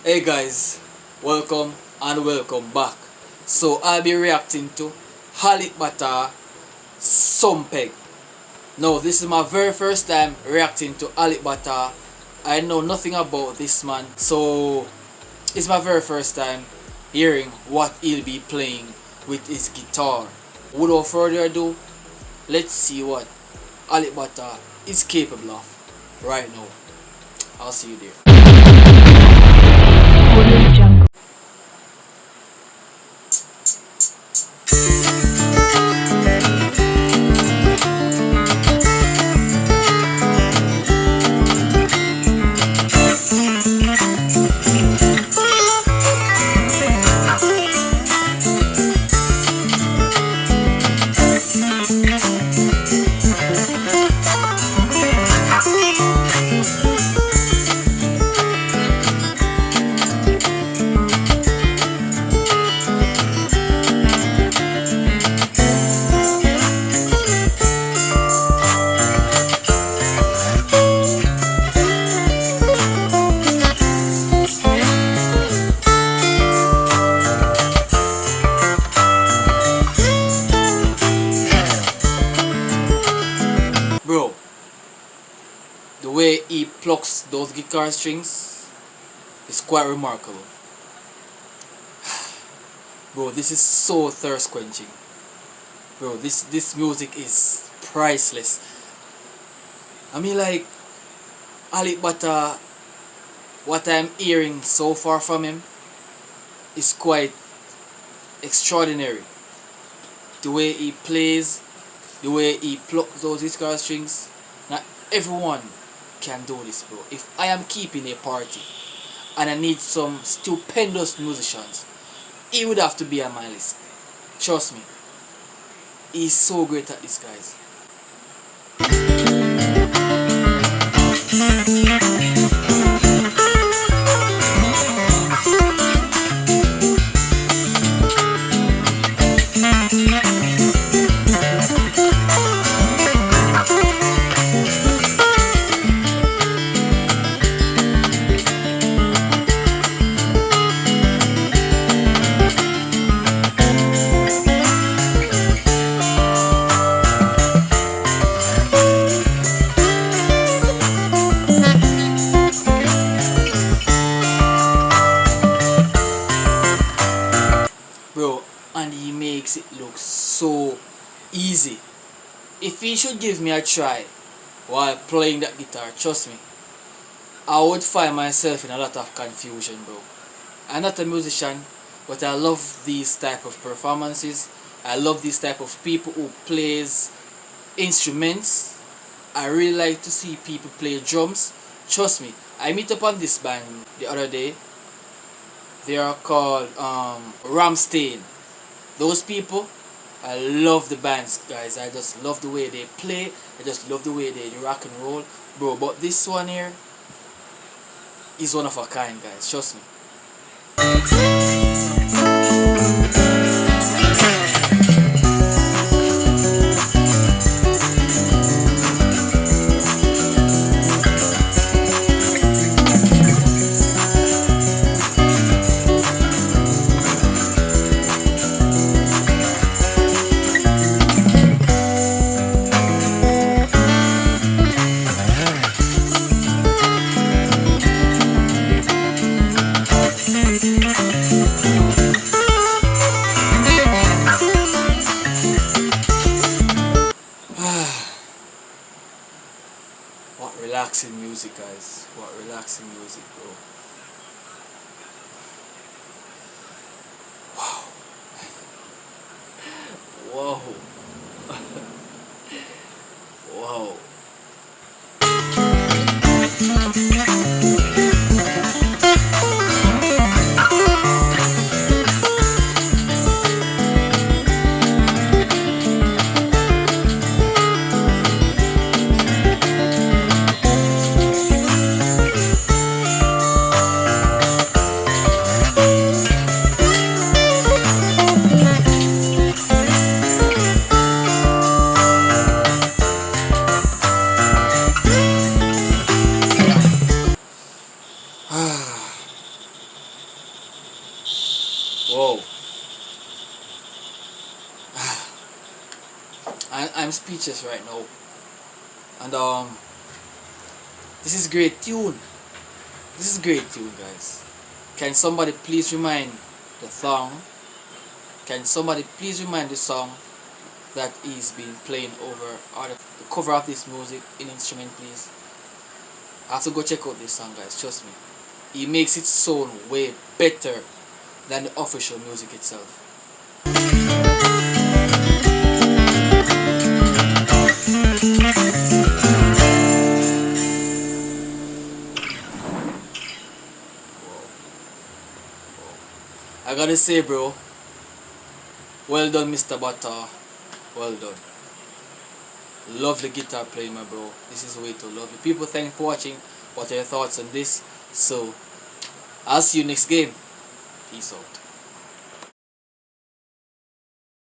Hey guys, welcome and welcome back. So I'll be reacting to Halik Bata Sumpeg. No, this is my very first time reacting to Halik Bata. I know nothing about this man, so it's my very first time hearing what he'll be playing with his guitar. Without further ado, let's see what Halik Bata is capable of right now. I'll see you there. Bro, the way he plucks those guitar strings is quite remarkable. Bro, this is so thirst quenching. Bro, this music is priceless. I mean, like, Halik Bata, what I'm hearing so far from him is quite extraordinary. The way he plays, the way he plucks those guitar strings. Not everyone can do this, bro. If I am keeping a party and I need some stupendous musicians, he would have to be on my list. Trust me. He's so great at this, guys. Bro, and he makes it look so easy. If he should give me a try while playing that guitar, trust me, I would find myself in a lot of confusion, bro. I'm not a musician, but I love these type of performances. I love these type of people who plays instruments. I really like to see people play drums. Trust me, I meet up on this band the other day. They are called Ramstein. Those people, I love the bands, guys. I just love the way they play. I just love the way they rock and roll, bro. But this one here is one of a kind, guys. Trust me. What relaxing music, guys. What relaxing music, bro. Wow. Wow. Whoa. I'm speechless right now. And this is great tune. This is great tune, guys. Can somebody please remind the song? Can somebody please remind the song that is being playing over, or the cover of this music in instrument, please? I have to go check out this song, guys. Trust me. He makes it sound way better than the official music itself. I gotta say, bro, well done, Mr. Butter. Well done. Lovely guitar playing, my bro. This is way too lovely. People, thank you for watching. What are your thoughts on this? So, I'll see you next game. Peace out.